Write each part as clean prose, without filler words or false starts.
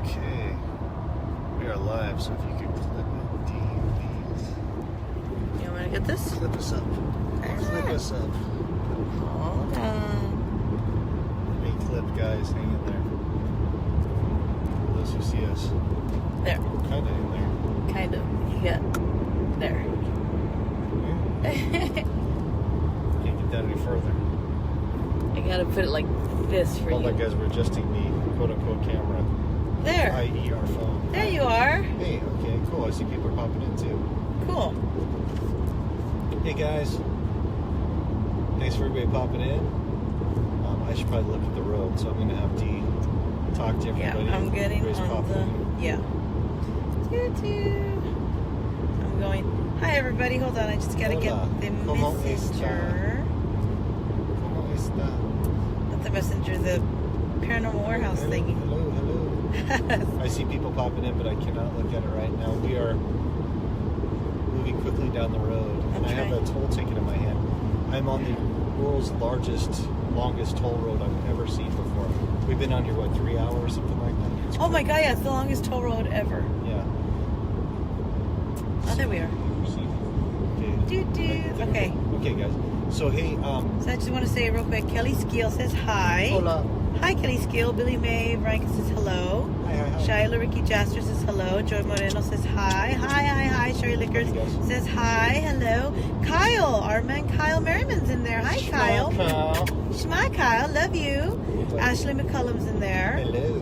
Okay, we are live, so if you could clip it, please. You want to get this? Clip us up. Clip us up. Hold on. Being clipped, guys, hang in there. For those who see us. There. We're kind of in there. Kind of. You got there. Yeah. Can't get that any further. I gotta put it like this for All you. that guys were adjusting the quote-unquote camera. There. I.e. our phone. There you are. Hey, okay, cool. I see people are popping in too. Cool. Hey guys. Thanks for everybody popping in. I should probably look at the road, so I'm going to have Dee talk to everybody. Yeah, I'm getting Everybody's on popping the... in. Yeah. Toot-toot. I'm going... Hi, everybody. Hold on. I just got to get Hola. the ¿Cómo messenger. ¿Cómo está? Not the messenger, the paranormal warehouse Hello, thingy. hello. I see people popping in, but I cannot look at it right now. We are moving quickly down the road, and I have a toll ticket in my hand. I'm on the world's longest toll road I've ever seen before. We've been on here, what, 3 hours, something like that? It's Oh my crazy. God, yeah, it's the longest toll road ever. Yeah. Oh, there we are. Okay. Okay. Okay, guys. So, hey, So I just want to say real quick, Kelly Skeel says hi. hola. Hi, Kelly Skeel. Billy Mae Veronica says hello. Hi, hi, hi. Shyla Ricky Jaster says hello. Joy Moreno says hi. Hi. Sherry Lickers Hey, guys. says hi. Hello. Kyle, our man Kyle Merriman's in there. Hi, Kyle. Shma Kyle, love you. Ashley McCullum's in there. Hello.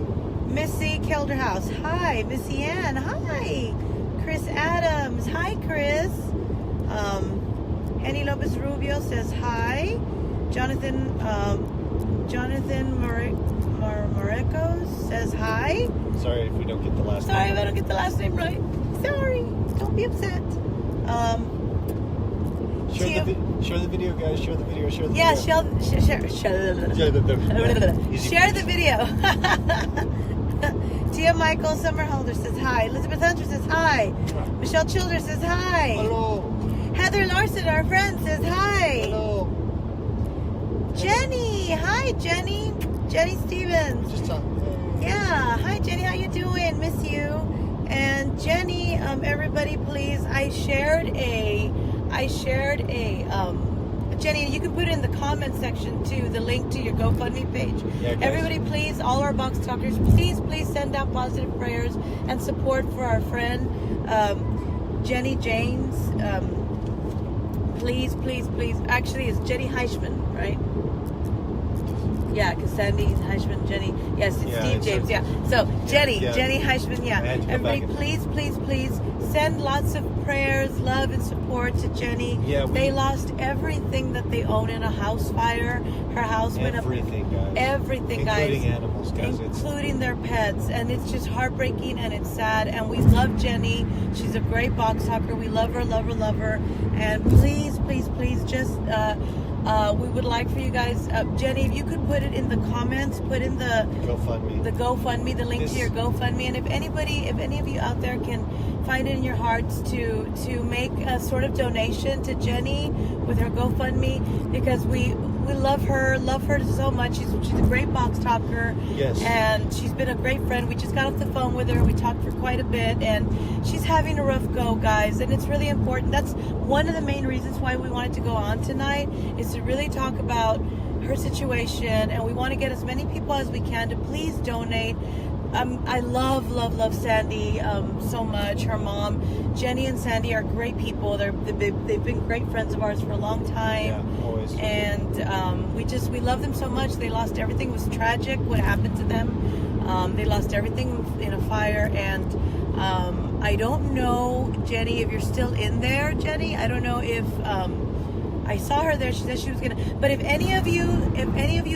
Missy Kelderhouse. Hi. Missy Ann. Hi. Chris Adams. Hi, Chris. Henny Lopez Rubio says hi. Jonathan Moreco says hi. Sorry if we don't get the last Sorry name. if I don't get the last name right. Sorry. Don't be upset. Share the video, guys. Share the video. Share the Yeah, video. share the video. Tia Michael Summerholder says hi. Elizabeth Hunter says hi. Michelle Childers says hi. Hello. Heather Larson, our friend, says hi. Hello. Jenny. Hi, Jenny. Jenny Stevens. Just talk. Yeah. Hi, Jenny. How you doing? Miss you. And Jenny, everybody, please. I shared a Jenny, you can put it in the comment section too, the link to your GoFundMe page. Yeah, guys. Everybody, please, all our box talkers, please send out positive prayers and support for our friend Jenny James. Please. Actually, it's Jenny Heichman, right? Yeah, because Sandy Heichman, Jenny. Yes, it's Steve James. Yeah. So Jenny Heichman. Yeah. Everybody, please send lots of prayers, love, and support to Jenny. Yeah. They lost everything that they own in a house fire. Her house went up. Everything, guys. Everything, guys. Including animals, guys. Including their pets, and it's just heartbreaking and it's sad. And we love Jenny. She's a great box talker. We love her. And please, just. We would like for you guys, Jenny, if you could put it in the comments, put in the GoFundMe, the link to your GoFundMe, and if any of you out there can find it in your hearts to make a sort of donation to Jenny with her GoFundMe, because we love her so much. She's a great box talker. Yes. And she's been a great friend. We just got off the phone with her. We talked for quite a bit, and she's having a rough go, guys. And it's really important. That's one of the main reasons why we wanted to go on tonight, is to really talk about her situation. And we want to get as many people as we can to please donate. I love Sandy so much. Her mom, Jenny, and Sandy are great people. They've been great friends of ours for a long time. Yeah, always. And we love them so much. They lost everything. It was tragic what happened to them. They lost everything in a fire. And I don't know, Jenny, if you're still in there, Jenny. I don't know if I saw her there. She said she was gonna. But if any of you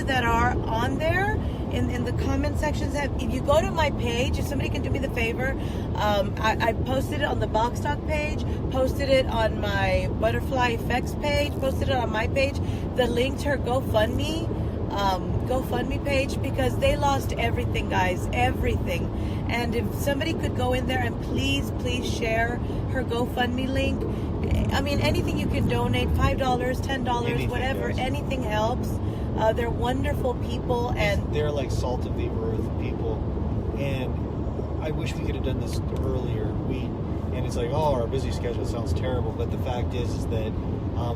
that are on there, in the comment sections, if you go to my page, if somebody can do me the favor, I posted it on the Box Talk page, posted it on my Butterfly Effects page, posted it on my page, the link to her GoFundMe page, because they lost everything, guys, everything. And if somebody could go in there and please share her GoFundMe link. I mean, anything you can donate, $5, $10, Anything, whatever, guys. anything helps. They're wonderful people, and they're like salt of the earth people. And I wish we could have done this earlier. And it's like, oh, our busy schedule sounds terrible. But the fact is that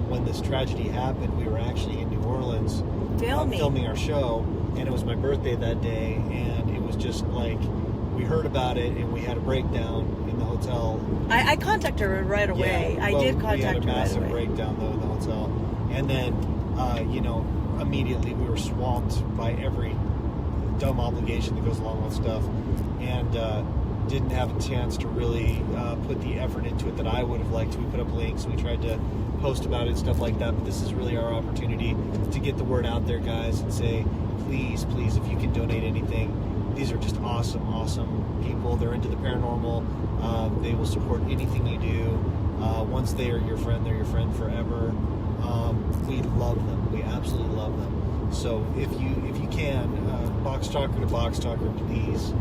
when this tragedy happened, we were actually in New Orleans filming our show, and it was my birthday that day, and it was just like we heard about it, and we had a breakdown in the hotel. I contacted her right away. Yeah, I did contact her right away. We had a massive breakdown though in the hotel, and then immediately we were swamped by every dumb obligation that goes along with stuff, and didn't have a chance to really put the effort into it that I would have liked. We put up links, we tried to post about it, stuff like that, but this is really our opportunity to get the word out there, guys, and say, please, if you can donate anything. These are just awesome people. They're into the paranormal. They will support anything you do. Once they are your friend, they're your friend forever. We love them. We absolutely love them. So if you can, Box Talker to Box Talker, please,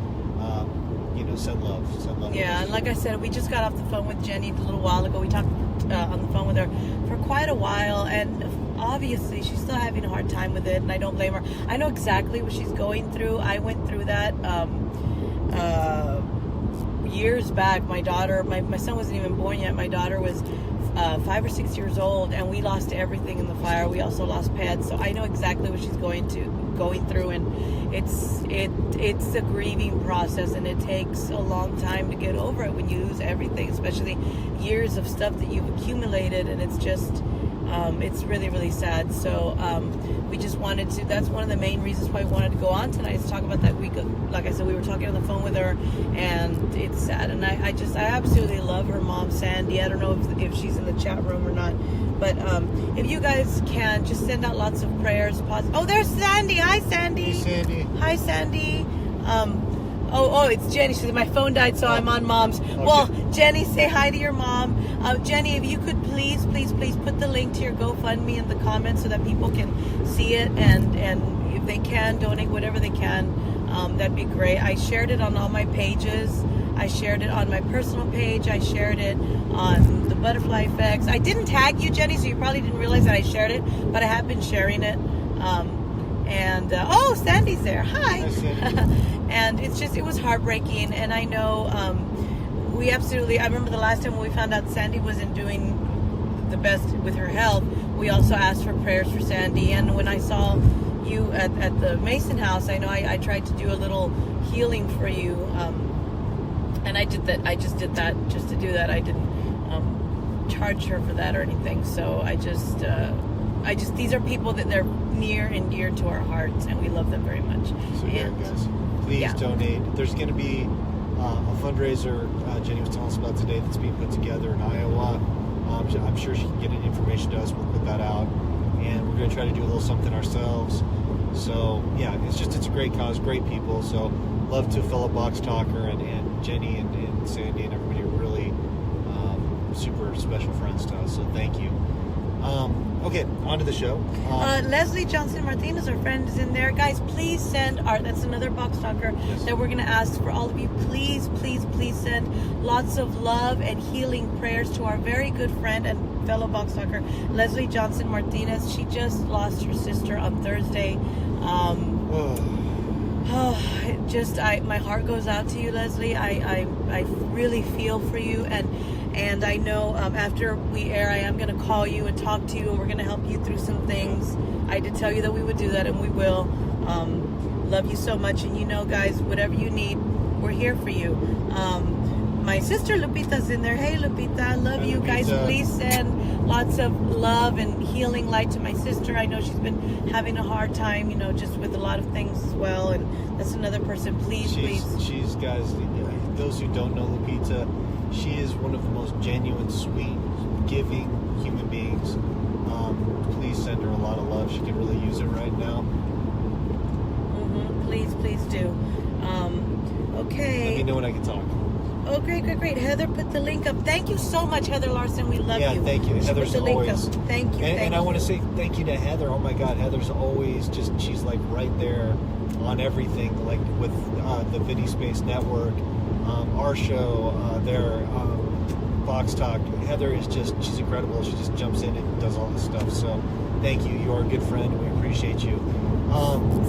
send love. Yeah, and like I said, we just got off the phone with Jenny a little while ago. We talked on the phone with her for quite a while, and obviously she's still having a hard time with it, and I don't blame her. I know exactly what she's going through. I went through that years back. My daughter, my son wasn't even born yet. My daughter was 5 or 6 years old, and we lost everything in the fire. We also lost pets, so I know exactly what she's going through, and it's a grieving process, and it takes a long time to get over it when you lose everything, especially years of stuff that you've accumulated, and it's just it's really, really sad. So we just wanted to, that's one of the main reasons why we wanted to go on tonight, is talk about that week of, like I said, we were talking on the phone with her, and it's sad. And I absolutely love her mom, Sandy. I don't know if she's in the chat room or not, but if you guys can, just send out lots of prayers. Oh, there's Sandy. Hi, Sandy. Hey, Sandy. Hi, Sandy. Oh, it's Jenny. She said my phone died, so I'm on Mom's. Okay. Well, Jenny, say hi to your mom. Jenny, if you could please put the link to your GoFundMe in the comments so that people can see it, and if they can, donate whatever they can. That'd be great. I shared it on all my pages. I shared it on my personal page. I shared it on the Butterfly Effects. I didn't tag you, Jenny, so you probably didn't realize that I shared it, but I have been sharing it. Oh, Sandy's there. Hi. Hi, Sandy. And it was heartbreaking. And I know I remember the last time when we found out Sandy wasn't doing the best with her health, we also asked for prayers for Sandy. And when I saw you at the Mason house, I know I tried to do a little healing for you. And I did that. I just did that just to do that. I didn't charge her for that or anything. So these are people that they're near and dear to our hearts, and we love them very much. So yeah, guys, please donate. There's going to be a fundraiser Jenny was telling us about today that's being put together in Iowa. I'm sure she can get any information to us. We'll put that out, and we're going to try to do a little something ourselves. So yeah, it's a great cause, great people. So love to fellow Box Talker and Jenny and Sandy and everybody are really super special friends to us. So thank you. Okay, on to the show. Leslie Johnson Martinez, our friend, is in there. Guys, please send that's another Box Talker that we're going to ask for all of you. Please send lots of love and healing prayers to our very good friend and fellow Box Talker, Leslie Johnson Martinez. She just lost her sister on Thursday. My heart goes out to you, Leslie. I really feel for you, and I know after we air, I am going to call you and talk to you, and we're going to help you through some things. I did tell you that we would do that, and we will. Love you so much, and guys, whatever you need, we're here for you. My sister Lupita's in there. Hey, Lupita, I love you. Guys, please send lots of love and healing light to my sister. I know she's been having a hard time, just with a lot of things as well, and that's another person. Please. She's, guys, those who don't know Lupita, she is one of the most genuine, sweet, giving human beings. Please send her a lot of love. She can really use it right now. Please do. Okay. Let me know when I can talk. Oh, great. Heather put the link up. Thank you so much, Heather Larson. We love you. Yeah, thank you. Heather's always. Thank you. And I want to say thank you to Heather. Oh my God, Heather's always she's like right there on everything, like with the Vinny Space Network, our show, their Box Talk. Heather is she's incredible. She just jumps in and does all this stuff. So thank you. You are a good friend. We appreciate you.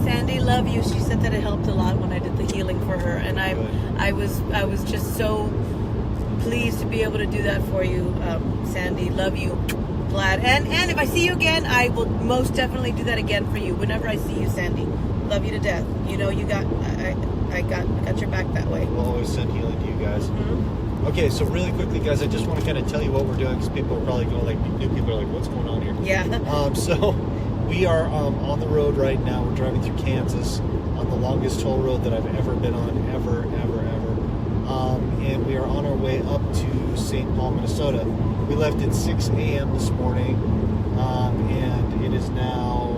Sandy, love you. She said that it helped a lot when I did the healing for her, and I was just so pleased to be able to do that for you, Sandy. Love you. Glad. And if I see you again, I will most definitely do that again for you. Whenever I see you, Sandy. Love you to death. You know, you got I got your back that way. We'll always send healing to you guys. Mm-hmm. Okay, so really quickly, guys, I just want to kind of tell you what we're doing because people are probably going, like, new people are like, what's going on here? Yeah. So we are on the road right now. We're driving through Kansas on the longest toll road that I've ever been on, ever. And we are on our way up to St. Paul, Minnesota. We left at 6 a.m. this morning, and it is now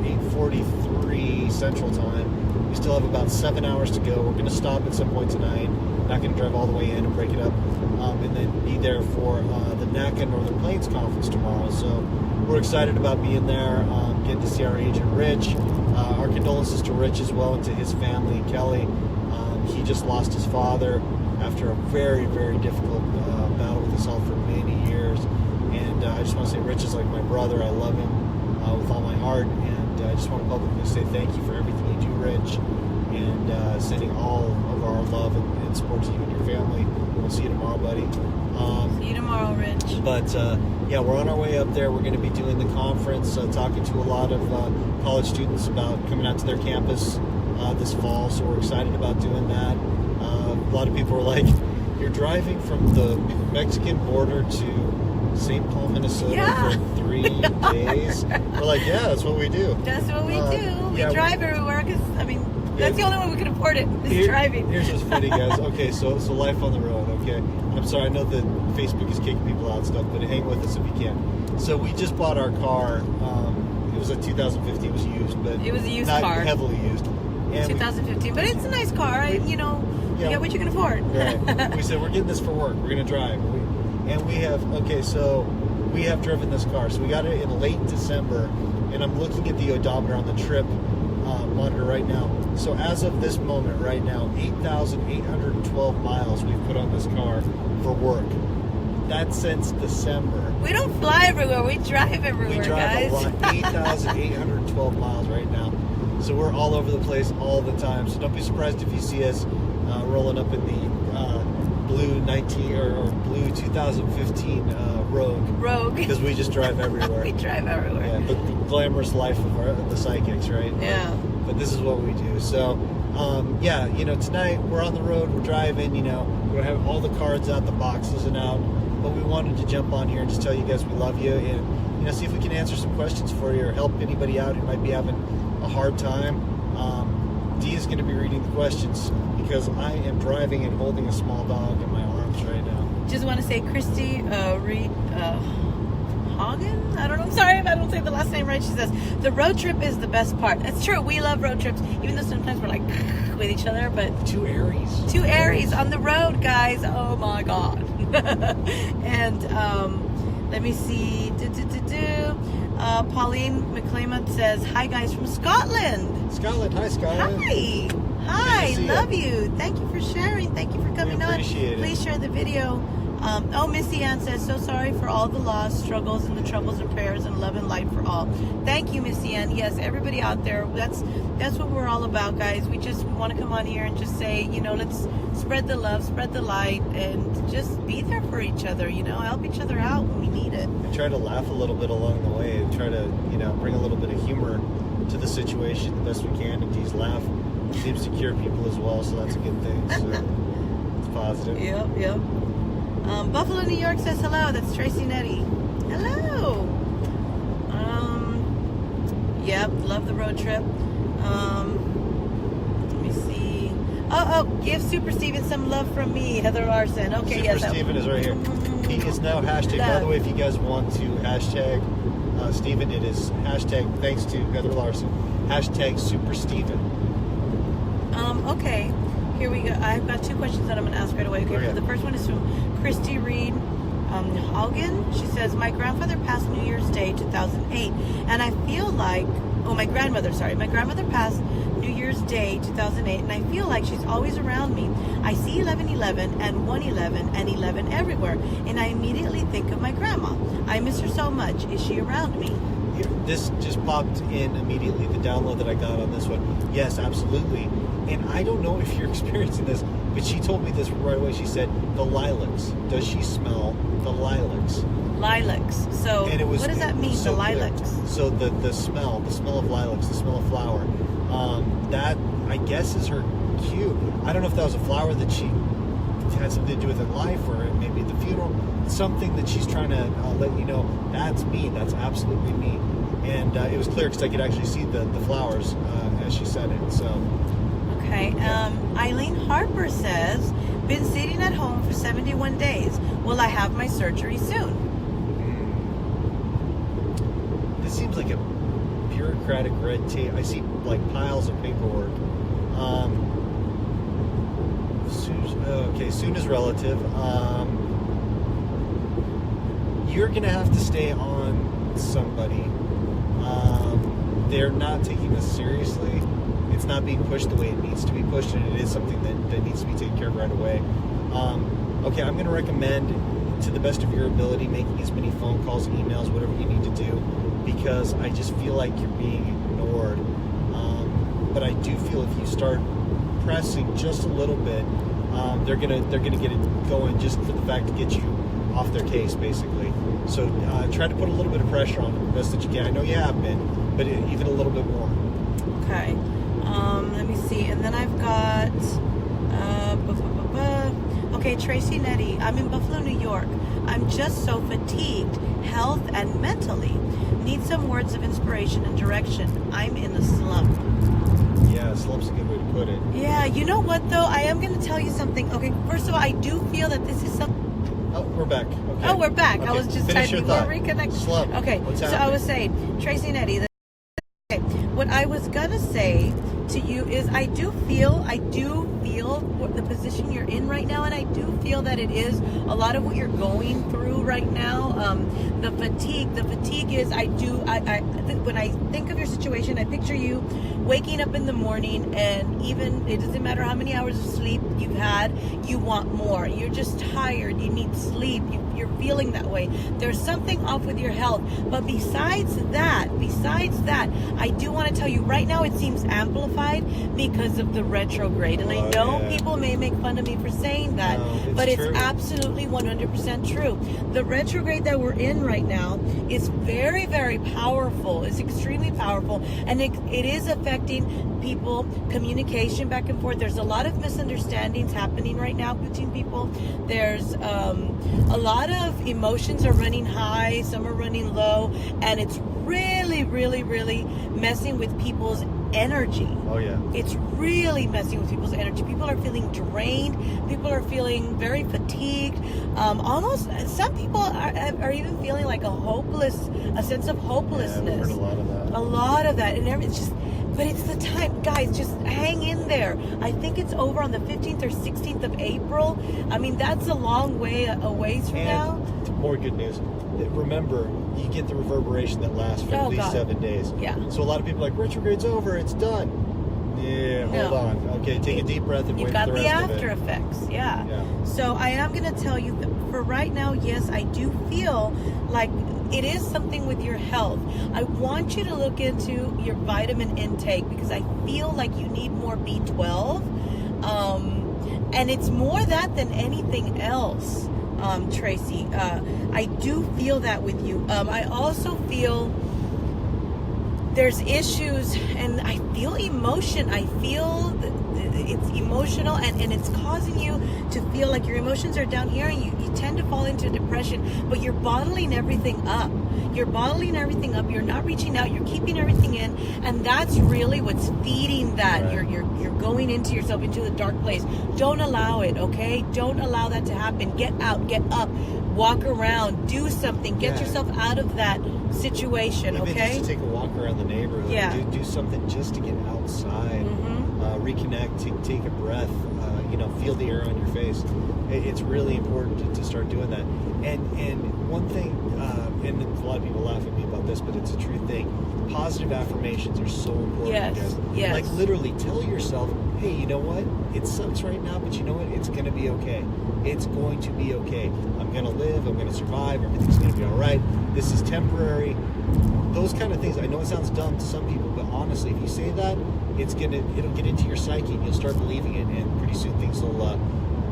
8:43 Central Time. We still have about 7 hours to go. We're going to stop at some point tonight. Not going to drive all the way in and break it up, and then be there for the NACA Northern Plains Conference tomorrow. So we're excited about being there, getting to see our agent Rich. Our condolences to Rich as well and to his family, Kelly. He just lost his father after a very, very difficult battle with assault for many years. And I just want to say Rich is like my brother. I love him with all my heart. And I just want to publicly say thank you for everything you do, Rich. And sending all of our love and support to you and your family. We'll see you tomorrow, buddy. See you tomorrow, Rich. But yeah, we're on our way up there. We're going to be doing the conference, talking to a lot of college students about coming out to their campus this fall. So we're excited about doing that. A lot of people are like, you're driving from the Mexican border to St. Paul, Minnesota for 3 days. We're like, yeah, that's what we do. That's what we do. We drive everywhere because, I mean, that's the only way we can afford it, is driving. Here's what's funny, guys. Okay, so life on the road, okay? I'm sorry, I know that Facebook is kicking people out and stuff, but hang with us if you can. So we just bought our car. It was a 2015. It was used, but it was a used not car. Heavily used. And 2015, but it's a nice car. You know, you get what you can afford. Right. We said, we're getting this for work. We're going to drive. So we have driven this car. So we got it in late December, and I'm looking at the odometer on the trip monitor right now. So as of this moment right now, 8,812 miles we've put on this car for work. That's since December. We don't fly everywhere. We drive everywhere, We drive guys. a lot. 8,812 miles right now. So we're all over the place all the time. So don't be surprised if you see us rolling up in the blue 2015 Rogue. Because we just drive everywhere. We drive everywhere. Yeah, the glamorous life of the psychics, right? Yeah. But this is what we do. So, yeah, tonight we're on the road. We're driving. We have all the cards out, the boxes and out. But we wanted to jump on here and just tell you guys we love you and see if we can answer some questions for you or help anybody out who might be having a hard time. Dee is going to be reading the questions because I am driving and holding a small dog in my arms right now. Just want to say Christy Reed Hagen? I don't know. I'm sorry if I don't say the last name right. She says, the road trip is the best part. It's true. We love road trips, even though sometimes we're like with each other. But Two Aries. Two Aries on the road, guys. Oh, my God. And let me see. Pauline McClament says, hi, guys, from Scotland. Scotland. Hi, Scotland. Hi, love you. Thank you for sharing. Thank you for coming on. Appreciate it. Please share the video. Missy Ann says, so sorry for all the loss, struggles, and the troubles and prayers and love and light for all. Thank you, Missy Ann. Yes, everybody out there, that's what we're all about, guys. We just want to come on here and just say, let's spread the love, spread the light, and just be there for each other, help each other out when we need it. And try to laugh a little bit along the way and try to, bring a little bit of humor to the situation the best we can. And Dee's laugh seems to cure people as well, so that's a good thing. So it's positive. Yep. Buffalo, New York says hello. That's Tracy Nettie. Hello. Yep, love the road trip. Let me see. Give Super Steven some love from me, Heather Larson. Okay, Super Steven is right here. He is now hashtag. By the way, if you guys want to hashtag Steven, it is hashtag thanks to Heather Larson. Hashtag Super Steven. Okay. Here we go. I've got two questions that I'm going to ask right away. Okay. The first one is from Christy Reed Haugen. She says, my grandfather passed New Year's Day 2008, and I feel like, my grandmother passed New Year's Day 2008, and I feel like she's always around me. I see 1111 and 111 and 11 everywhere, and I immediately think of my grandma. I miss her so much. Is she around me? This just popped in immediately, the download that I got on this one. Yes, absolutely. And I don't know if you're experiencing this, but she told me this right away. She said, the lilacs. Does she smell the lilacs? Lilacs. So And it was, what does that mean, so the clear. lilacs? So the smell of lilacs, the smell of flower, that I guess is her cue. I don't know if that was a flower that she had something to do with her life, or maybe the funeral, something that she's trying to let you know, that's me, that's absolutely me. And it was clear because I could actually see the flowers as she said it. So okay. Eileen Harper says, been sitting at home for 71 days. Will I have my surgery soon? This seems like a bureaucratic red tape. I see like piles of paperwork. Soon is relative. You're gonna have to stay on somebody. They're not taking this seriously. It's not being pushed the way it needs to be pushed, and it is something that needs to be taken care of right away. Okay, I'm gonna recommend, to the best of your ability, making as many phone calls, emails, whatever you need to do, because I just feel like you're being ignored. But I do feel if you start pressing just a little bit, they're gonna get it going just for the fact to get you off their case, basically. So try to put a little bit of pressure on them the best that you can. I know you have been, but even a little bit more. Okay. Let me see. And then I've got okay, Tracy Nettie. I'm in Buffalo, New York. I'm just so fatigued, health and mentally. Need some words of inspiration and direction. I'm in a slump. Yeah, slump's a good way to put it. Yeah, you know what though? I am going to tell you something. Okay, first of all, I do feel that this is something. Oh, we're back. Okay. Oh, we're back. Okay. I was just Finish typing. your thought. We're reconnected. Slump. Okay, What's so I happening? was saying, Tracy Nettie. Okay, what I was gonna say to you is, I do feel what the position you're in right now, and I do feel that it is a lot of what you're going through right now. The fatigue is, when I think of your situation, I picture you waking up in the morning, and even it doesn't matter how many hours of sleep you've had, you want more. You're just tired. You need sleep. You're feeling that way. There's something off with your health. But besides that, I do want to tell you right now, it seems amplified because of the retrograde. And I know people may make fun of me for saying that, but it's absolutely 100% true. The retrograde that we're in right now is very, very powerful. It's extremely powerful, and it is affecting people, communication back and forth. There's a lot of misunderstandings happening right now between people. There's a lot of emotions are running high, some are running low, and it's really, really, really messing with people's energy. Oh yeah. It's really messing with people's energy. People are feeling drained. People are feeling very fatigued. Almost, some people are even feeling like a sense of hopelessness. Yeah, I've heard a lot of that. A lot of that, and it's just. But it's the time, guys, just hang in there. I think it's over on the 15th or 16th of April. I mean, that's a long way away from now. More good news. Remember, you get the reverberation that lasts for at least 7 days. Yeah. So a lot of people are like, retrograde's over, it's done. Yeah, hold on. Okay, take a deep breath and wait for the rest of it. You've got the after effects, yeah. So I am going to tell you that for right now, yes, I do feel like it is something with your health. I want you to look into your vitamin intake, because I feel like you need more B12. And it's more that than anything else, Tracy. I do feel that with you. I also feel there's issues, and I feel emotion. I feel it's emotional, and it's causing you to feel like your emotions are down here, and you tend to fall into depression, but you're bottling everything up. You're not reaching out. You're keeping everything in, and that's really what's feeding that. Right. You're going into yourself, into the dark place. Don't allow it, okay? Don't allow that to happen. Get out, get up, walk around, do something. Get yourself out of that situation, Even okay? just to take a walk around the neighborhood. Yeah. Do something just to get outside. Reconnect, take a breath, feel the air on your face. It's really important to start doing that. And one thing, and a lot of people laugh at me about this, but it's a true thing. Positive affirmations are so important. Yes, guys. yes. Like literally tell yourself hey, you know what? It sucks right now, but you know what? It's going to be okay. It's going to be okay. I'm going to live. I'm going to survive. Everything's going to be all right. This is temporary. Those kind of things. I know it sounds dumb to some people, but honestly, if you say that, it'll get into your psyche, and you'll start believing it, and pretty soon things will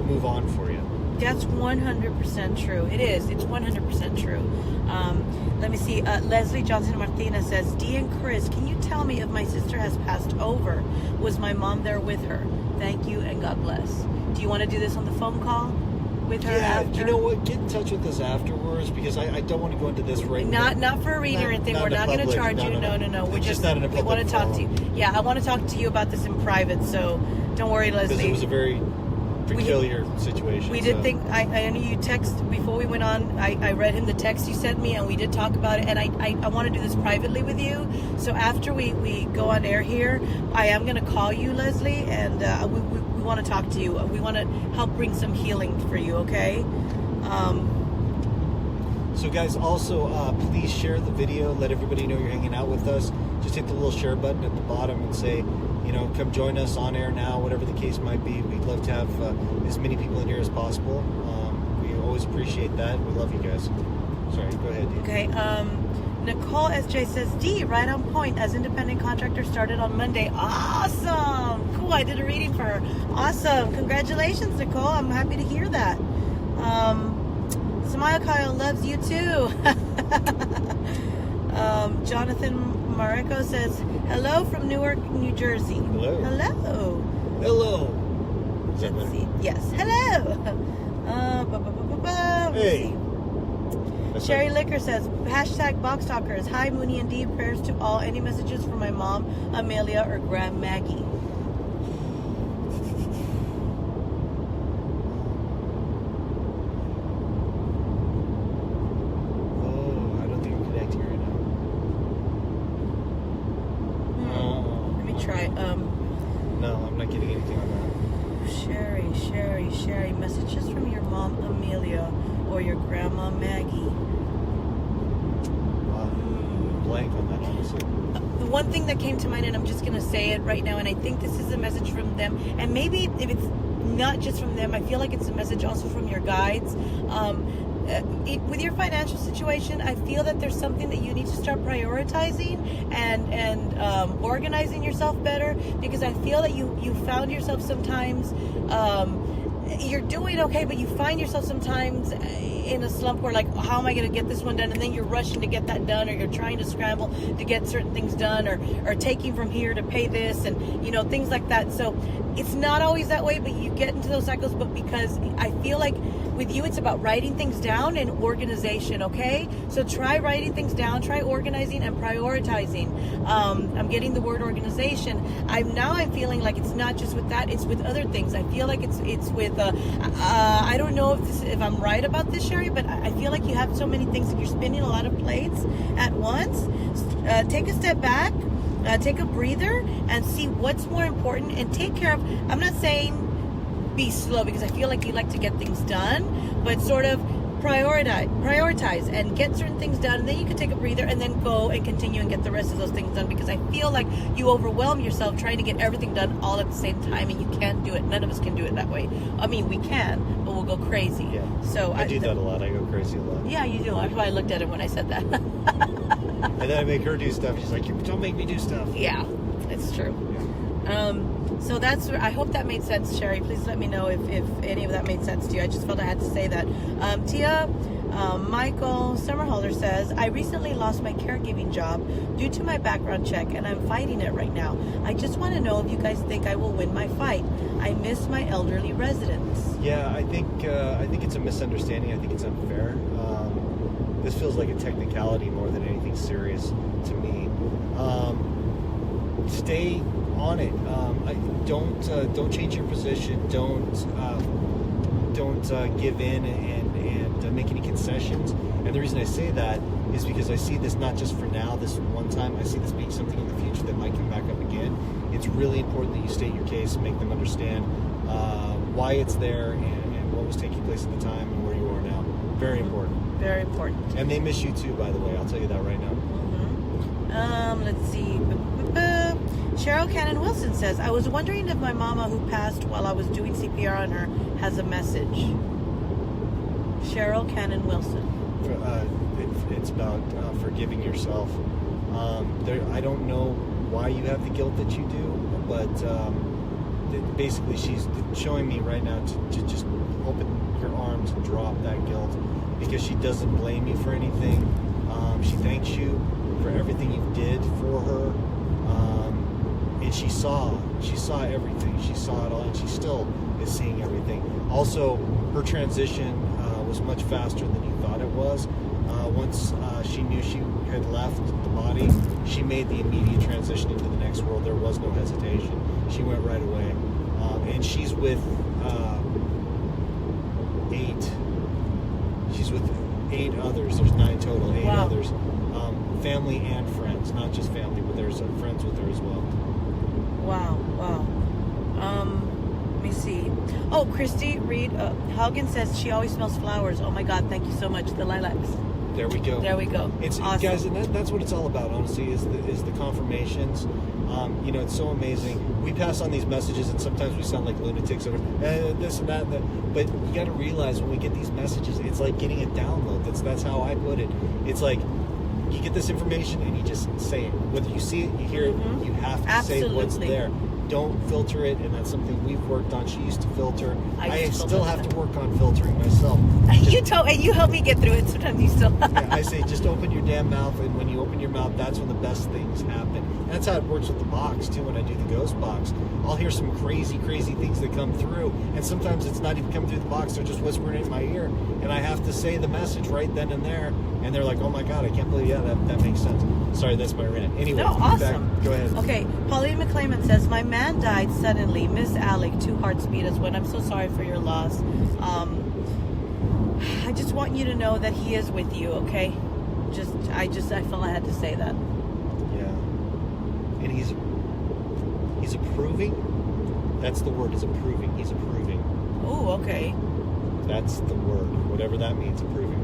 move on for you. That's 100% true. It is. It's 100% true. Let me see. Leslie Johnson Martinez says, Dee and Chris, can you tell me if my sister has passed over? Was my mom there with her? Thank you and God bless. Do you want to do this on the phone call with her after? You know what? Get in touch with us afterwards, because I don't want to go into this right now. Not for a reading or anything. We're not going to charge you. No. We're just not in a public we want to talk to you. Yeah, I want to talk to you about this in private. So don't worry, Leslie. Because it was a very peculiar situation. We did think, I know you text before we went on, I read him the text you sent me, and we did talk about it, and I want to do this privately with you. So after we go on air here, I am going to call you, Leslie, and we want to talk to you. We want to help bring some healing for you, okay? So guys, also please share the video. Let everybody know you're hanging out with us. Just hit the little share button at the bottom and say, come join us on air now, whatever the case might be. We'd love to have as many people in here as possible. We always appreciate that. We love you guys. Sorry, go ahead, Dee. Okay. Nicole SJ says, Dee, right on point. As independent contractor started on Monday. Awesome. Cool. I did a reading for her. Awesome. Congratulations, Nicole. I'm happy to hear that. Smile Kyle loves you too. Jonathan Mareko says, hello from Newark, New Jersey. Hello. Hello. Hello. Is that Let's better? see. Yes. Hello. Hey. Sherry Liquor says, hashtag Box Talkers. Hi, Mooney and Dee. Prayers to all. Any messages for my mom, Amelia, or Grandma Maggie? No, I'm not getting anything on that. Sherry, messages from your mom Amelia or your grandma Maggie. Wow. Blank on that, honestly. The one thing that came to mind, and I'm just going to say it right now, and I think this is a message from them, and maybe if it's not just from them, I feel like it's a message also from your guides. With your financial situation, I feel that there's something that you need to start prioritizing and organizing yourself better, because I feel that you found yourself sometimes, you're doing okay, but you find yourself sometimes in a slump where, like, how am I going to get this one done? And then you're rushing to get that done, or you're trying to scramble to get certain things done, or taking from here to pay this, and things like that. So it's not always that way, but you get into those cycles. But because I feel like with you, it's about writing things down and organization, okay? So try writing things down, try organizing and prioritizing. I'm getting the word organization. I'm feeling like it's not just with that, it's with other things. I feel like it's with, I don't know if I'm right about this, Sherry, but I feel like you have so many things that you're spinning a lot of plates at once. Take a step back, take a breather, and see what's more important, and take care of, I'm not saying be slow, because I feel like you like to get things done, but sort of prioritize and get certain things done, and then you can take a breather and then go and continue and get the rest of those things done, because I feel like you overwhelm yourself trying to get everything done all at the same time, and you can't do it. None of us can do it that way. I mean, we can, but we'll go crazy. Yeah. So I do that a lot. I go crazy a lot. Yeah, you do. That's why I looked at it when I said that. And then I make her do stuff. She's like, don't make me do stuff. Yeah, it's true. Yeah. So I hope that made sense, Sherry. Please let me know if any of that made sense to you. I just felt I had to say that. Tia Michael Summerholder says, I recently lost my caregiving job due to my background check, and I'm fighting it right now. I just want to know if you guys think I will win my fight. I miss my elderly residents. Yeah, I think it's a misunderstanding. I think it's unfair. This feels like a technicality more than anything serious to me. Stay on it. Don't change your position. Don't give in and make any concessions. And the reason I say that is because I see this not just for now, this one time. I see this being something in the future that might come back up again. It's really important that you state your case, make them understand why it's there and what was taking place at the time and where you are now. Very important. Very important. And they miss you too, by the way. I'll tell you that right now. Mm-hmm. Let's see. Cheryl Cannon Wilson says, I was wondering if my mama who passed while I was doing CPR on her has a message. Cheryl Cannon Wilson. It's about forgiving yourself. I don't know why you have the guilt that you do, but basically she's showing me right now to just open your arms and drop that guilt, because she doesn't blame you for anything. She thanks you for everything you did for her, and she saw everything. She saw it all, and she still is seeing everything. Also, her transition was much faster than you thought it was. Once she knew she had left the body, she made the immediate transition into the next world. There was no hesitation. She went right away. And she's with eight others. There's 9 total, 8 Wow. others. Family and friends, not just family, but there's friends with her as well. Wow. Let me see. Oh, Christy Reed Haugen says she always smells flowers. Oh my God, thank you so much. The lilacs. There we go. There we go. It's awesome. Guys, and that's what it's all about. Honestly, is the confirmations. It's so amazing. We pass on these messages, and sometimes we sound like lunatics over this and that, and that. But you got to realize when we get these messages, it's like getting a download. That's how I put it. It's like you get this information and you just say it. Whether you see it, you hear it, you have to say what's there. Don't filter it, and that's something we've worked on. She used to filter. I still have to work on filtering myself. You help me get through it. Sometimes you still. Yeah, I say just open your damn mouth, and when you open your mouth, that's when the best things happen. And that's how it works with the box too. When I do the ghost box, I'll hear some crazy things that come through, and sometimes it's not even coming through the box; they're just whispering in my ear, and I have to say the message right then and there. And they're like, "Oh my God, I can't believe that makes sense." Sorry, that's my rant. Anyway, no, awesome. Go ahead. Okay, Pauline McClament says, my man died suddenly. Miss Alec, 2 hearts beat us when. I'm so sorry for your loss. I just want you to know that he is with you, okay? I felt I had to say that. Yeah. And he's approving. That's the word, is approving. He's approving. Oh, okay. That's the word. Whatever that means, approving.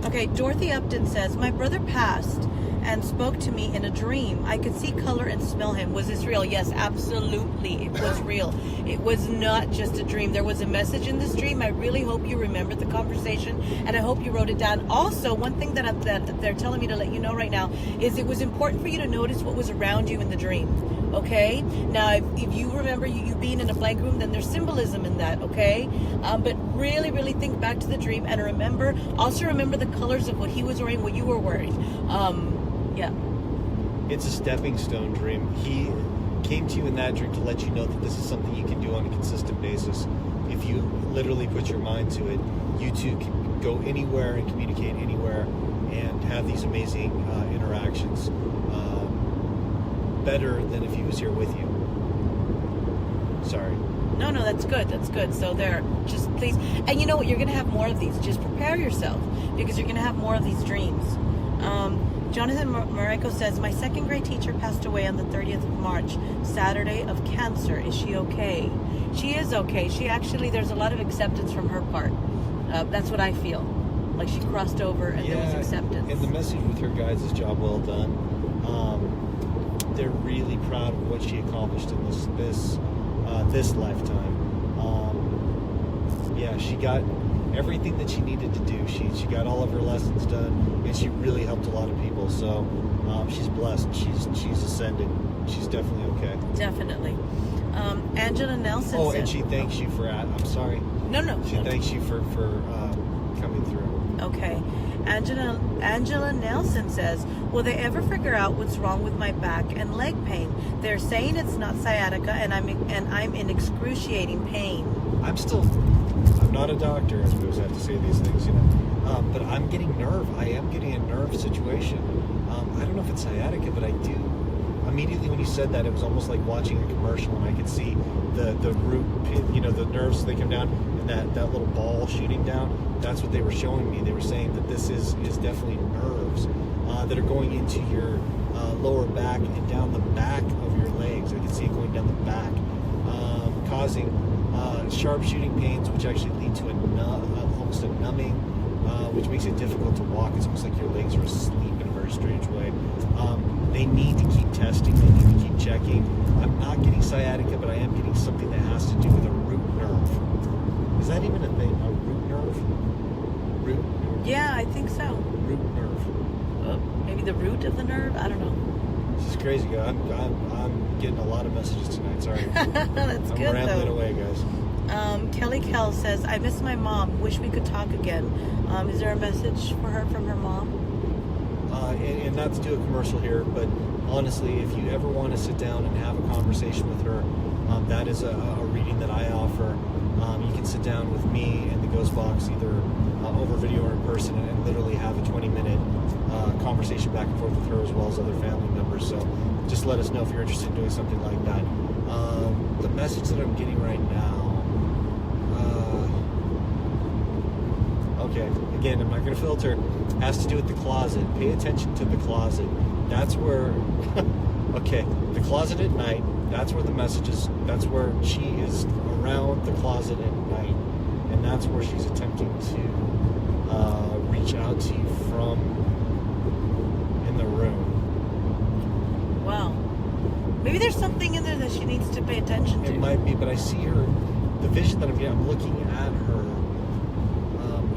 Okay, Dorothy Upton says, my brother passed and spoke to me in a dream. I could see color and smell him. Was this real? Yes, absolutely. It was real. It was not just a dream. There was a message in this dream. I really hope you remembered the conversation, and I hope you wrote it down. Also, one thing that they're telling me to let you know right now is it was important for you to notice what was around you in the dream. Okay? Now, if you remember you being in a blank room, then there's symbolism in that, okay? But really, really think back to the dream and also remember the colors of what he was wearing, what you were wearing. Yeah. It's a stepping stone dream. He came to you in that dream to let you know that this is something you can do on a consistent basis. If you literally put your mind to it, you two can go anywhere and communicate anywhere and have these amazing interactions. Better than if he was here with you. Sorry. No, that's good. That's good. So there, just please. And you know what? You're going to have more of these. Just prepare yourself, because you're going to have more of these dreams. Jonathan Mareko says, my 2nd grade teacher passed away on the 30th of March, Saturday, of cancer. Is she okay? She is okay. She actually, there's a lot of acceptance from her part. That's what I feel. Like she crossed over and there was acceptance. And the message with her guys is job well done. They're really proud of what she accomplished in this lifetime. She got everything that she needed to do. She got all of her lessons done, and she really helped a lot of people. So she's blessed. She's ascended. She's definitely okay. Definitely. Angela Nelson. Oh, and she thanks you for. I'm sorry. No. She thanks you for coming through. Okay. Angela Nelson says, will they ever figure out what's wrong with my back and leg pain? They're saying it's not sciatica, and I'm in excruciating pain. I'm not a doctor, as we always have to say these things, but I'm getting nerve. I am getting a nerve situation. I don't know if it's sciatica, but I do. Immediately when you said that, it was almost like watching a commercial, and I could see the root, the nerves, they come down, and that little ball shooting down. That's what they were showing me. They were saying that this is definitely nerves that are going into your lower back and down the back of your legs. I can see it going down the back, causing sharp shooting pains, which actually lead to almost a numbing, which makes it difficult to walk. It's almost like your legs are asleep in a very very strange way. They need to keep testing. They need to keep checking. I'm not getting sciatica, but I am getting something that has to do with a root nerve. Is that even a thing? A root nerve? Root nerve? Yeah, I think so. Root nerve. Maybe the root of the nerve? I don't know. This is crazy, guys. I'm getting a lot of messages tonight. Sorry. That's I'm good, rambling though. away, guys. Kelly Kell says, I miss my mom. Wish we could talk again. Is there a message for her from her mom? And not to do a commercial here, but honestly, if you ever want to sit down and have a conversation with her, that is a reading that I offer. You can sit down with me and the Ghost Box either over video or in person and literally have a 20-minute conversation back and forth with her as well as other family members. So just let us know if you're interested in doing something like that. The message that I'm getting right now, okay, again, I'm not going to filter, has to do with the closet. Pay attention to the closet. That's where, okay, the closet at night, that's where the message is, that's where she is around the closet at night. And that's where she's attempting to reach out to you from in the room. Wow. Maybe there's something in there that she needs to pay attention to. It might be, but I see her, the vision that I'm getting, I'm looking at her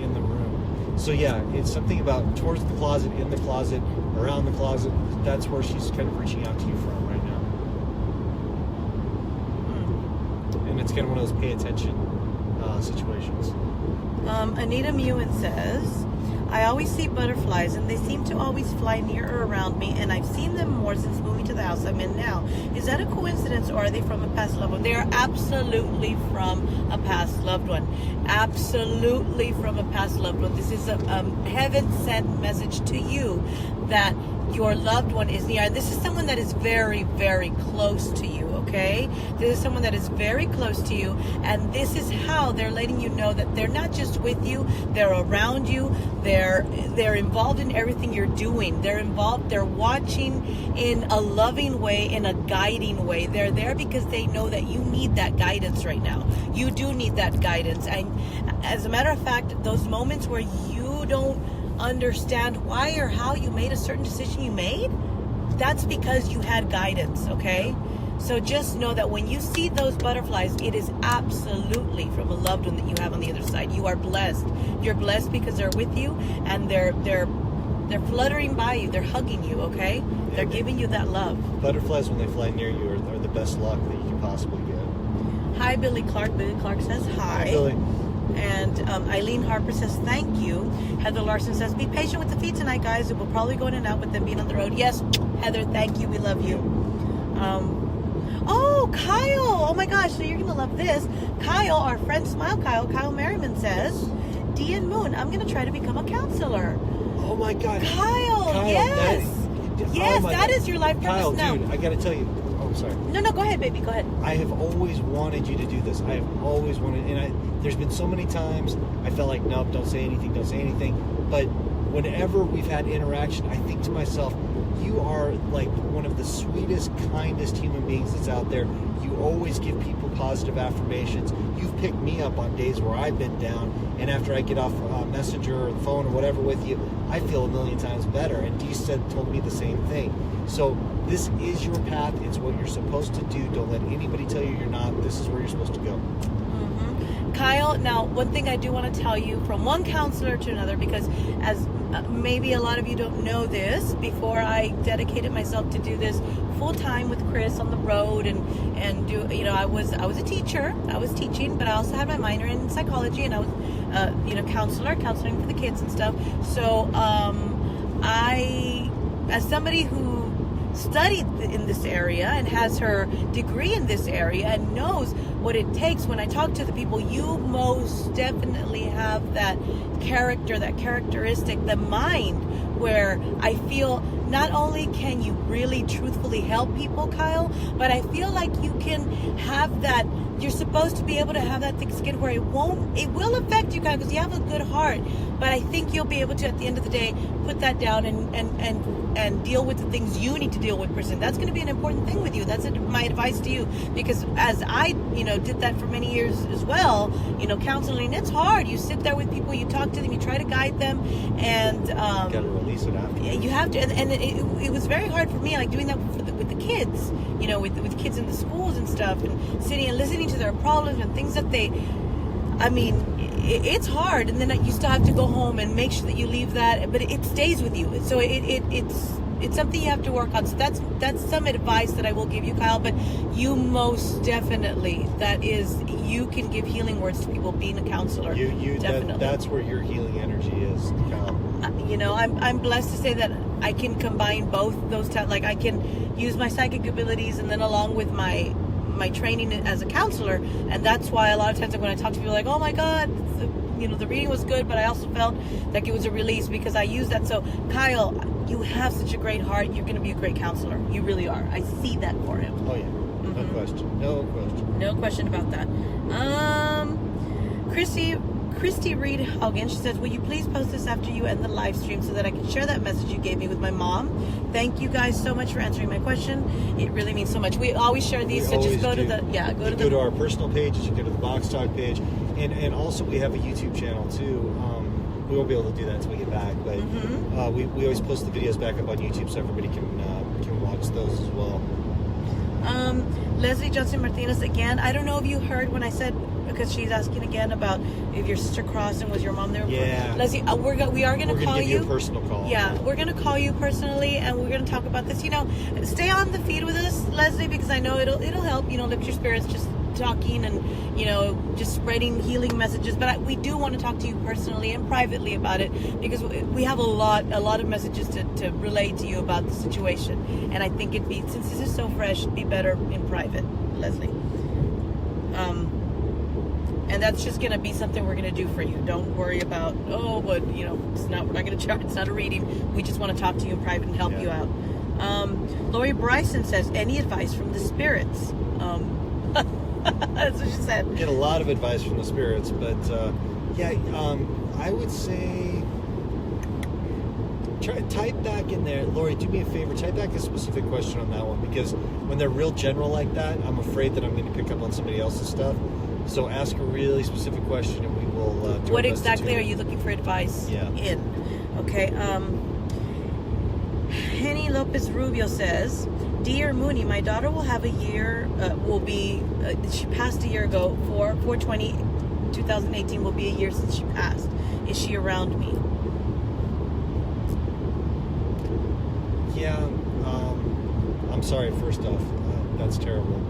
in the room. So yeah, it's something about towards the closet, in the closet, around the closet. That's where she's kind of reaching out to you from right now. And it's kind of one of those pay attention situations. Anita Mewen says, I always see butterflies and they seem to always fly near or around me, and I've seen them more since moving to the house I'm in now. Is that a coincidence, or are they from a past loved one? They are absolutely from a past loved one. Absolutely from a past loved one. This is a heaven-sent message to you that your loved one is near. And this is someone that is very, very close to you, okay? This is someone that is very close to you, and this is how they're letting you know that they're not just with you, they're around you, they're involved in everything you're doing. They're involved, they're watching in a loving way, in a guiding way. They're there because they know that you need that guidance right now. You do need that guidance. And as a matter of fact, those moments where you don't understand why or how you made a certain decision you made, that's because you had guidance, okay? So just know that when you see those butterflies, it is absolutely from a loved one that you have on the other side. You are blessed. You're blessed because they're with you, and they're fluttering by you. They're hugging you, okay? They're giving you that love. Butterflies, when they fly near you, are the best luck that you can possibly get. Hi, Billy Clark. Billy Clark says hi. Hi, Billy. And Eileen Harper says, thank you. Heather Larson says, be patient with the feet tonight, guys. It will probably go in and out with them being on the road. Yes, Heather, thank you. We love you. Oh, Kyle. Oh, my gosh. So you're going to love this. Kyle, our friend Smile Kyle Merriman says, Dee and Moon, I'm going to try to become a counselor. Oh, my God. Kyle yes. Yes, that is your life purpose Kyle, now. dude, I got to tell you. Oh, I'm sorry. No, go ahead, baby. Go ahead. I have always wanted you to do this. I have always wanted, and there's been so many times I felt like, nope, don't say anything. But whenever we've had interaction, I think to myself, you are like one of the sweetest, kindest human beings that's out there. You always give people positive affirmations. You've picked me up on days where I've been down, and after I get off Messenger or the phone or whatever with you, I feel a million times better. And Dee told me the same thing. So this is your path. It's what you're supposed to do. Don't let anybody tell you you're not. This is where you're supposed to go. Kyle, now one thing I do want to tell you from one counselor to another, because as maybe a lot of you don't know this, before I dedicated myself to do this full time with Chris on the road and do, I was a teacher. I was teaching, but I also had my minor in psychology, and I was counseling for the kids and stuff. So I, as somebody who studied in this area and has her degree in this area and knows what it takes, when I talk to the people, you most definitely have that character, that characteristic, the mind where I feel not only can you really truthfully help people, Kyle, but I feel like you can have that, you're supposed to be able to have that thick skin where it will affect you, Kyle, because you have a good heart, but I think you'll be able to, at the end of the day, put that down and deal with the things you need to deal with, person. That's going to be an important thing with you. That's my advice to you, because as I, did that for many years as well. Counseling, it's hard. You sit there with people, you talk to them, you try to guide them, and you gotta release it after. you have to. And it was very hard for me, like doing that with the kids, with kids in the schools and stuff, and sitting and listening to their problems and things that it's hard. And then you still have to go home and make sure that you leave that, but it stays with you. So it's something you have to work on. So that's some advice that I will give you, Kyle. But you most definitely, you can give healing words to people being a counselor. You definitely. That's where your healing energy is, Kyle. I'm blessed to say that I can combine both those like I can use my psychic abilities, and then along with my training as a counselor. And that's why a lot of times when I talk to people, like, oh my God, the reading was good, but I also felt like it was a release because I used that. So Kyle, you have such a great heart. You're going to be a great counselor. You really are. I see that for him. Oh yeah. No question. No question about that. Christy Reed Hogan, she says, will you please post this after you end the live stream so that I can share that message you gave me with my mom? Thank you guys so much for answering my question. It really means so much. We always share these, so just go to our personal page, you go to the Box Talk page, and also we have a YouTube channel too. We won't be able to do that until we get back, but we always post the videos back up on YouTube so everybody can watch those as well. Leslie Johnson Martinez again. I don't know if you heard when I said, because she's asking again about if your sister crossed and was your mom there. Yeah. Leslie, we are going to call give you. A personal call. Yeah, we're going to call you personally, and we're going to talk about this. Stay on the feed with us, Leslie, because I know it'll help. Lift your spirits, just talking and just spreading healing messages. But we do want to talk to you personally and privately about it, because we have a lot of messages to relay to you about the situation. And I think since this is so fresh, it'd be better in private, Leslie. And that's just going to be something we're going to do for you. Don't worry about, we're not going to charge. It's not a reading. We just want to talk to you in private and help you out. Lori Bryson says, any advice from the spirits? That's what she said. Get a lot of advice from the spirits, but I would say type back in there. Lori, do me a favor, type back a specific question on that one, because when they're real general like that, I'm afraid that I'm going to pick up on somebody else's stuff. So ask a really specific question, and we will do what exactly are you looking for advice in? Okay. Henny Lopez Rubio says, Dear Mooney, my daughter will have a year, she passed a year ago, 4/20/2018 will be a year since she passed. Is she around me? Yeah, I'm sorry, first off, that's terrible.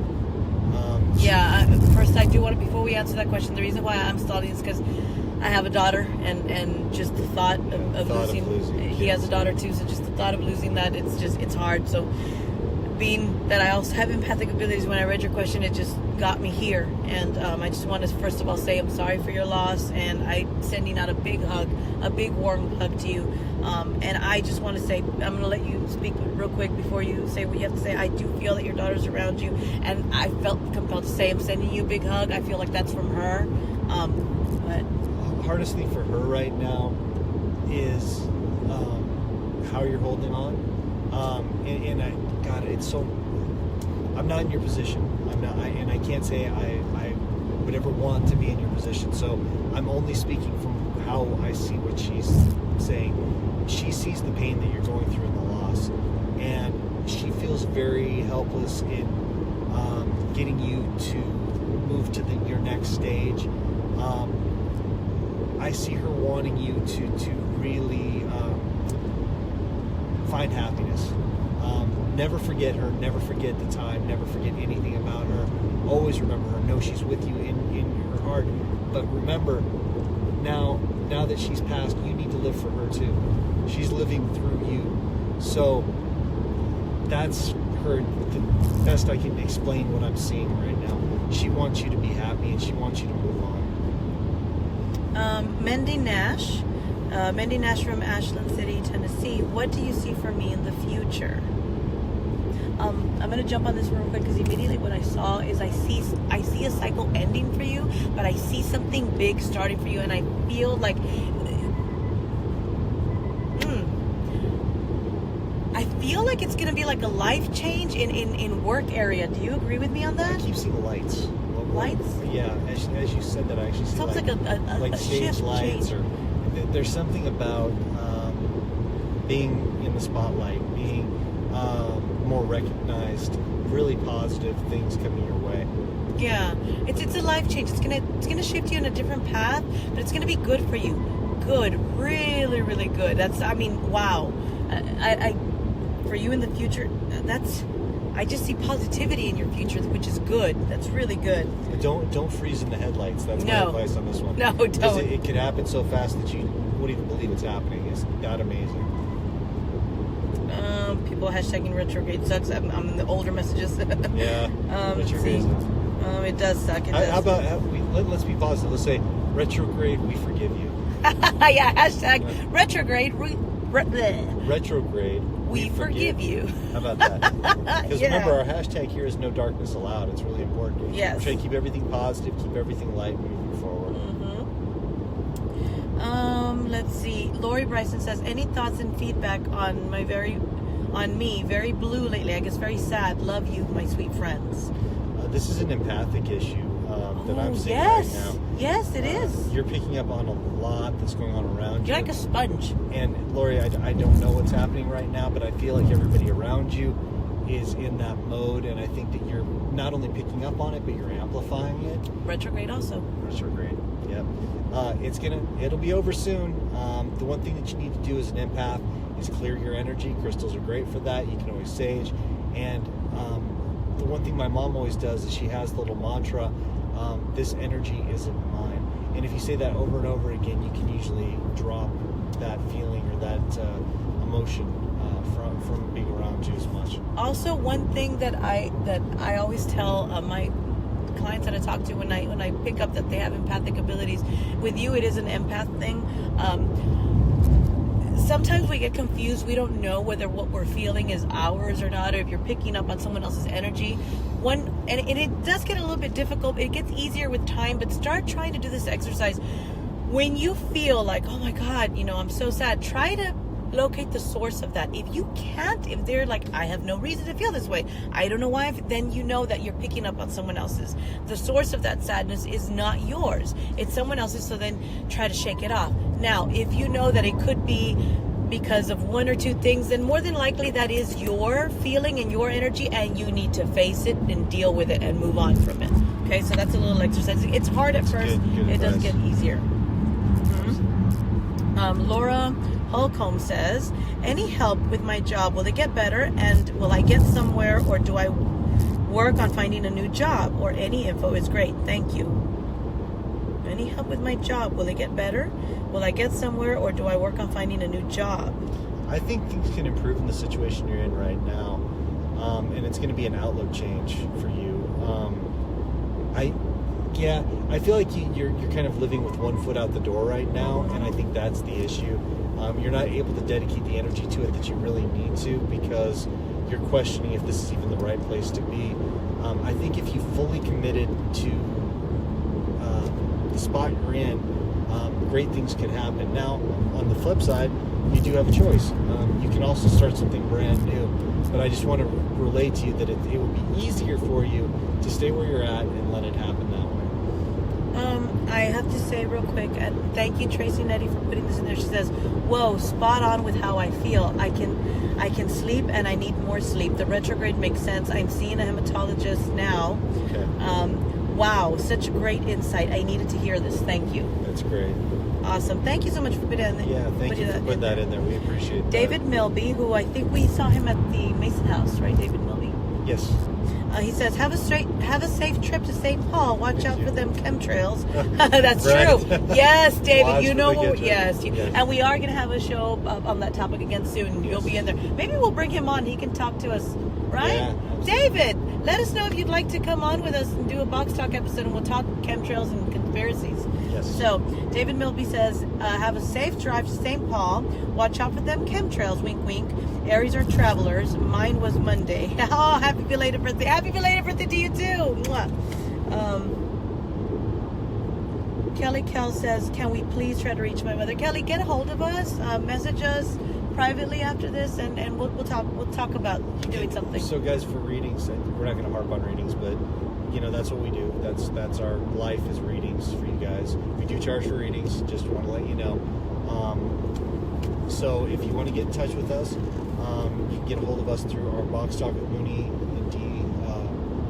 First I do want to, before we answer that question, the reason why I'm stalling is because I have a daughter, and just the thought of losing, he has a daughter too, so just the thought of losing that, it's hard. So being that I also have empathic abilities, when I read your question, it just got me here. And I just want to first of all say I'm sorry for your loss, and I'm sending out a big hug, a big warm hug to you. And I just want to say, I'm going to let you speak real quick before you say what you have to say. I do feel that your daughter's around you, and I felt compelled to say I'm sending you a big hug. I feel like that's from her. But hardest thing for her right now is how you're holding on. It's so. I'm not in your position. I'm not, and I can't say I would ever want to be in your position. So I'm only speaking from how I see what she's saying. She sees the pain that you're going through in the loss, and she feels very helpless in getting you to move to your next stage. I see her wanting you to really find happiness. Never forget her, never forget the time, never forget anything about her. Always remember her. Know she's with you in her heart. But remember, now that she's passed, you need to live for her too. She's living through you. So that's her, the best I can explain what I'm seeing right now. She wants you to be happy, and she wants you to move on. Mendy Nash from Ashland City, Tennessee. What do you see for me in the future? I'm going to jump on this real quick, because immediately what I saw is I see a cycle ending for you, but I see something big starting for you, and I feel like it's going to be like a life change in work area. Do you agree with me on that? I keep seeing lights. What lights. Yeah, as you said that, I actually see Sounds like a stage shift lights, change. or there's something about being in the spotlight, being more recognized, really positive things coming your way. Yeah, it's a life change. It's gonna shift you in a different path, but it's gonna be good for you. Good, really, really good. Wow. I for you in the future, I just see positivity in your future, which is good. That's really good. But don't freeze in the headlights. That's my advice on this one. No, don't. Because it could happen so fast that you wouldn't even believe it's happening. It's that amazing. People hashtagging retrograde sucks. I'm in the older messages. Yeah, retrograde. It does suck. It does. How about let's be positive. Let's say retrograde. We forgive you. Yeah, hashtag retrograde. Retrograde. We forgive you. How about that? Because Yeah. remember, our hashtag here is no darkness allowed. It's really important. Yes. We're trying to keep everything positive, keep everything light moving forward. Let's see. Lori Bryson says, any thoughts and feedback on me? Very blue lately. I guess very sad. Love you, my sweet friends. This is an empathic issue that I'm seeing yes. right now. Yes, it is. You're picking up on a lot that's going on around you. You're like a sponge. And Lori, I don't know what's happening right now, but I feel like everybody around you is in that mode, and I think that you're not only picking up on it, but you're amplifying it. Retrograde also. Retrograde. Yep. It'll be over soon. The one thing that you need to do as an empath is clear your energy. Crystals are great for that. You can always sage. And the one thing my mom always does is she has the little mantra, this energy isn't mine. And if you say that over and over again, you can usually drop that feeling or that emotion from being around you as much. Also, one thing that I always tell my clients that I talk to when I pick up that they have empathic abilities, with you it is an empath thing. Sometimes we get confused. We don't know whether what we're feeling is ours or not, or if you're picking up on someone else's energy. And it does get a little bit difficult. It gets easier with time, but start trying to do this exercise. When you feel like, oh my God, I'm so sad, try to locate the source of that. If you can't, if they're like, I have no reason to feel this way, I don't know why, then you know that you're picking up on someone else's. The source of that sadness is not yours. It's someone else's, so then try to shake it off. Now, if you know that it could be because of one or two things, then more than likely that is your feeling and your energy, and you need to face it and deal with it and move on from it. Okay, so that's a little exercise. It's hard at first. Good it does advice. get easier. Laura Holcomb says, any help with my job? Will it get better? And will I get somewhere, or do I work on finding a new job? Or any info is great. Thank you. Any help with my job? Will it get better? Will I get somewhere, or do I work on finding a new job? I think things can improve in the situation you're in right now, and it's going to be an outlook change for you. I feel like you're kind of living with one foot out the door right now, and I think that's the issue. You're not able to dedicate the energy to it that you really need to, because you're questioning if this is even the right place to be. I think if you fully committed to the spot you're in, great things can happen. Now, on the flip side, you do have a choice. You can also start something brand new. But I just want to relay to you that it would be easier for you to stay where you're at and let it happen that way. I have to say real quick, and thank you, Tracy Nettie, for putting this in there. She says, whoa, spot on with how I feel. I can sleep, and I need more sleep. The retrograde makes sense. I'm seeing a hematologist now. Okay. Wow, such great insight. I needed to hear this. Thank you. That's great. Awesome. Thank you so much for putting that in there. Yeah, thank you for putting that in there. We appreciate that. David Milby, who I think we saw him at the Mason House, right, David Milby? Yes. He says, have a safe trip to St. Paul. Watch Thank out you. for them chemtrails. That's Right. true. Yes, David, Watch you where know they what? get you. Yes. Yes. And we are going to have a show on that topic again soon. You'll be in there. Maybe we'll bring him on. He can talk to us, right? Yeah, absolutely. David, let us know if you'd like to come on with us and do a Box Talk episode, and we'll talk chemtrails and conspiracies. Yes. So, David Milby says, have a safe drive to St. Paul. Watch out for them chemtrails, wink, wink. Aries are travelers. Mine was Monday. Oh, happy belated birthday. Happy belated birthday to you, too. Mwah. Kelly Kell says, can we please try to reach my mother? Kelly, get a hold of us. Message us privately after this, and we'll talk about doing something. So, guys, for readings, we're not going to harp on readings, but that's what we do. That's our life is readings for you guys. We do charge for readings. Just want to let you know. So if you want to get in touch with us, you can get a hold of us through our Box Talk with Mooney and Dee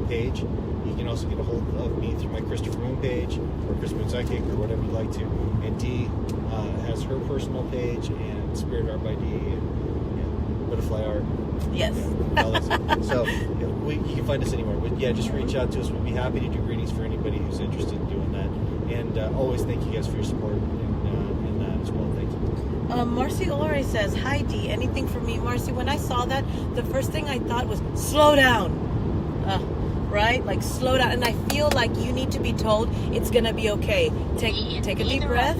page. You can also get a hold of me through my Christopher Moon page or Chris Moon Psychic or whatever you'd like to. And Dee has her personal page and Spirit Art by Dee and Butterfly Art. Yes. So you can find us anywhere. But yeah, just reach out to us. We'd be happy to do readings for anybody who's interested in doing that. And always thank you guys for your support in that as well. Thank you. Marcy Olore says, "Hi Dee, anything for me?" Marcy, when I saw that, the first thing I thought was, slow down. Right? Like, slow down. And I feel like you need to be told it's going to be okay. Take a deep breath.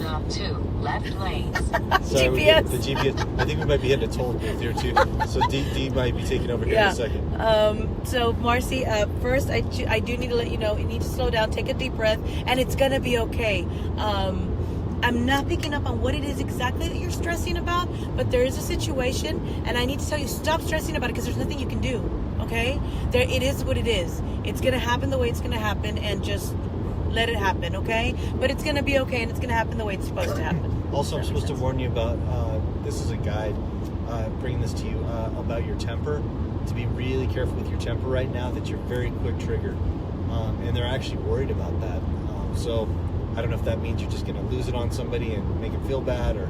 Left lanes. Sorry, GPS. The GPS. I think we might be hitting a toll booth here too. So Dee might be taking over here in a second. So Marcy, first I do need to let you know you need to slow down, take a deep breath, and it's gonna be okay. I'm not picking up on what it is exactly that you're stressing about, but there is a situation, and I need to tell you, stop stressing about it because there's nothing you can do. Okay? It is what it is. It's gonna happen the way it's gonna happen, and just let it happen. Okay? But it's gonna be okay, and it's gonna happen the way it's supposed to happen. Also, I'm supposed to warn you about, this is a guide, bringing this to you, about your temper. To be really careful with your temper right now, that you're very quick triggered. And they're actually worried about that. So I don't know if that means you're just going to lose it on somebody and make them feel bad, or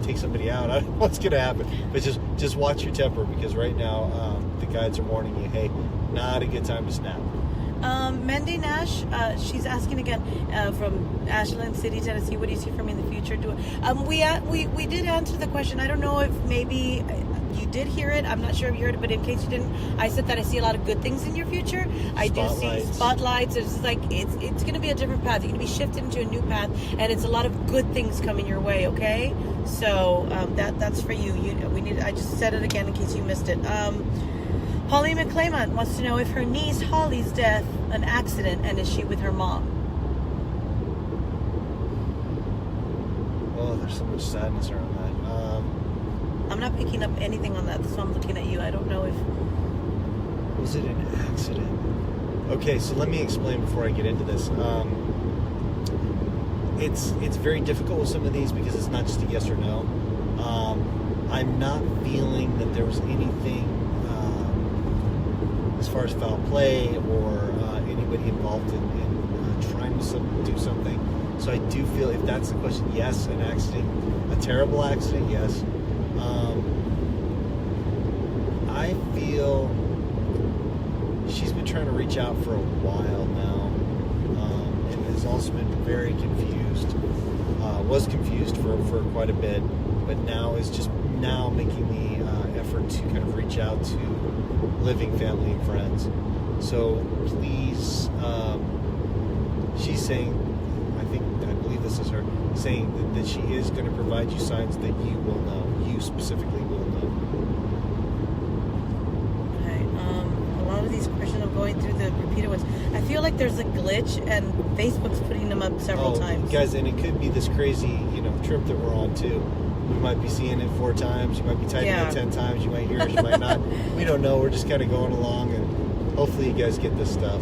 take somebody out. I don't know what's going to happen. But just watch your temper, because right now the guides are warning you, hey, not a good time to snap. Mendy Nash, she's asking again from Ashland City, Tennessee. What do you see for me in the future? We did answer the question. I don't know if maybe you did hear it. I'm not sure if you heard it, but in case you didn't, I said that I see a lot of good things in your future. I do see spotlights. It's like it's going to be a different path. You're going to be shifted into a new path, and it's a lot of good things coming your way. Okay, so that's for you. I just said it again in case you missed it. Holly McClaymont wants to know if her niece Holly's death an accident, and is she with her mom? Oh, there's so much sadness around that. I'm not picking up anything on that, so I'm looking at you. I don't know if... Was it an accident? Okay, so let me explain before I get into this. It's very difficult with some of these because it's not just a yes or no. I'm not feeling that there was anything as far as foul play or anybody involved in trying to do something. So I do feel, if that's the question, yes, an accident, a terrible accident, yes. I feel she's been trying to reach out for a while now, and has also been very confused. Was confused for quite a bit, but now is just now making the effort to kind of reach out to living family and friends. So please, she's saying, I believe this is her, saying that she is going to provide you signs that you will know. You specifically will know. Okay. A lot of these questions I'm going through the repeated ones. I feel like there's a glitch, and Facebook's putting them up several times. Guys, and it could be this crazy, trip that we're on too. We might be seeing it 4 times. You might be typing it 10 times. You might hear it. You might not. We don't know. We're just kind of going along, and hopefully you guys get this stuff.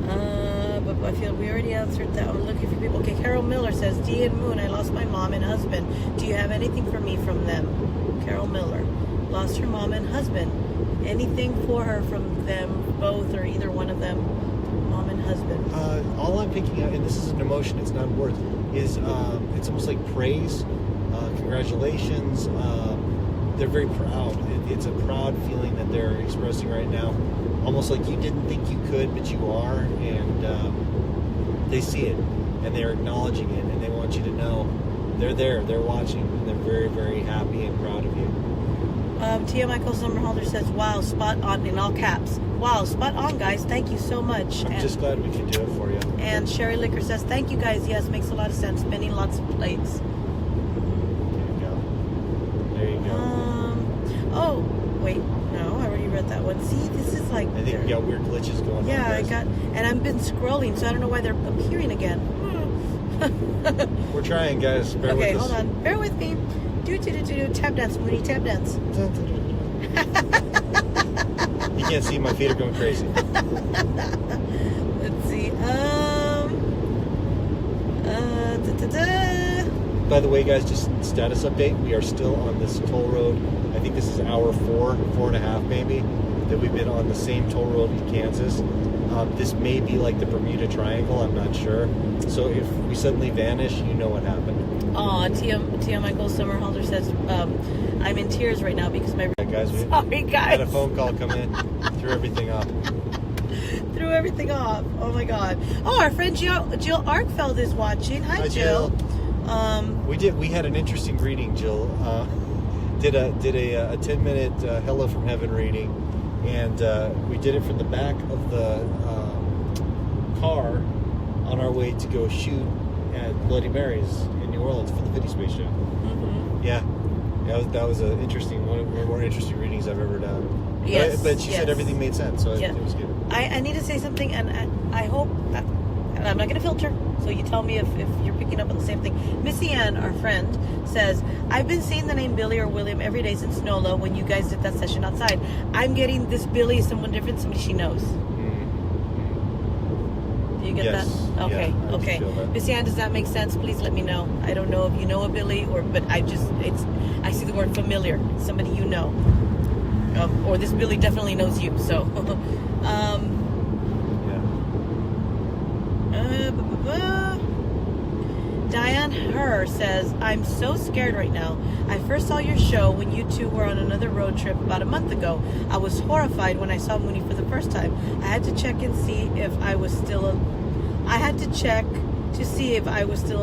But I feel we already answered that. I'm looking for people. Okay, Carol Miller says, Dee and Moon, I lost my mom and husband. Do you have anything for me from them? Carol Miller. Lost her mom and husband. Anything for her from them, both or either one of them? Mom and husband. All I'm picking up, and this is an emotion, it's not words, is it's almost like praise. Congratulations. They're very proud. It's a proud feeling that they're expressing right now. Almost like you didn't think you could, but you are. And they see it. And they're acknowledging it. And they want you to know they're there. They're watching. And they're very, very happy and proud of you. Tia Michael Summerholder says, wow, spot on, in all caps. Wow, spot on, guys. Thank you so much. I'm just glad we could do it for you. And Sherry Licker says, thank you, guys. Yes, makes a lot of sense. Spinning lots of plates. There you go. Oh, wait. No, I already read that one. See, this is like... I think we got weird glitches going on. Yeah, and I've been scrolling, so I don't know why they're appearing again. We're trying, guys. Bear with us. Okay, hold on. Bear with me. Do. Tap dance, Mooney. Tap dance. You can't see, my feet are going crazy. Let's see. By the way, guys, just status update. We are still on this toll road. I think this is hour 4.5 maybe, that we've been on the same toll road in Kansas. This may be like the Bermuda Triangle. I'm not sure. So if we suddenly vanish, you know what happened. Tia Michael Summerhalder says, I'm in tears right now because my... Guys, we Sorry, guys. had a phone call come in, threw everything off. Threw everything off. Oh, my God. Oh, our friend Jill Arkfeld is watching. Hi, Jill. We had an interesting reading, Jill. Did a 10-minute Hello from Heaven reading, and we did it from the back of the car on our way to go shoot at Bloody Mary's in New Orleans for the Video Space Show. Mm-hmm. Yeah, that was an interesting one of the more interesting readings I've ever done. Yes, but she said everything made sense, so it was good. I need to say something, and I hope that, and I'm not going to filter, so you tell me if you're picking up on the same thing. Missy Ann, our friend, says, I've been seeing the name Billy or William every day since NOLA when you guys did that session outside. I'm getting this Billy is someone different, somebody she knows. Do you get that? Okay, yeah, okay. Missy Ann, does that make sense? Please let me know. I don't know if you know a Billy, but I see the word familiar. It's somebody you know. Or this Billy definitely knows you, so... Diane Herr says, I'm so scared right now. I first saw your show when you two were on another road trip about a month ago. I was horrified when I saw Mooney for the first time. I had to check and see if I was still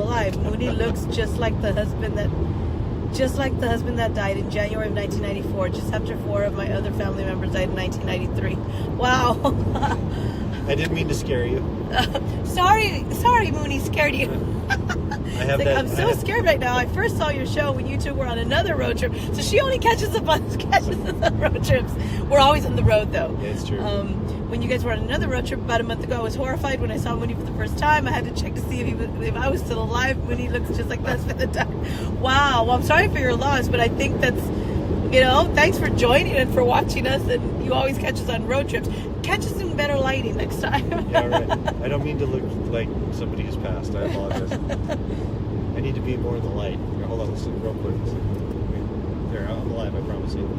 alive. Mooney looks just like the husband that died in January of 1994, just after 4 of my other family members died in 1993. Wow. I didn't mean to scare you. Sorry, Mooney, scared you. I'm so scared right now. I first saw your show when you two were on another road trip. So she only catches the road trips. We're always on the road, though. Yeah, it's true. When you guys were on another road trip about a month ago, I was horrified when I saw Mooney for the first time. I had to check to see if I was still alive. Mooney looks just like the husband that died. Wow. Well, I'm sorry for your loss, but I think that's, thanks for joining and for watching us. And you always catch us on road trips. Catch us in better lighting next time. Yeah, right. I don't mean to look like somebody who's passed. I apologize. I need to be more in the light. Here, hold on, let's look real quick. There, I'm alive, I promise you.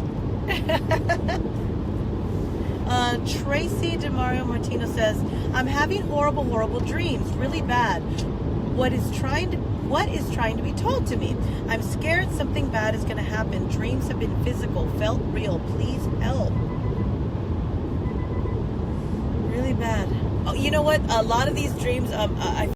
Tracy DeMario Martino says, I'm having horrible dreams, really bad. What is trying to be told to me? I'm scared something bad is going to happen. Dreams have been physical, felt real. Please help. Really bad. Oh, you know what? A lot of these dreams, I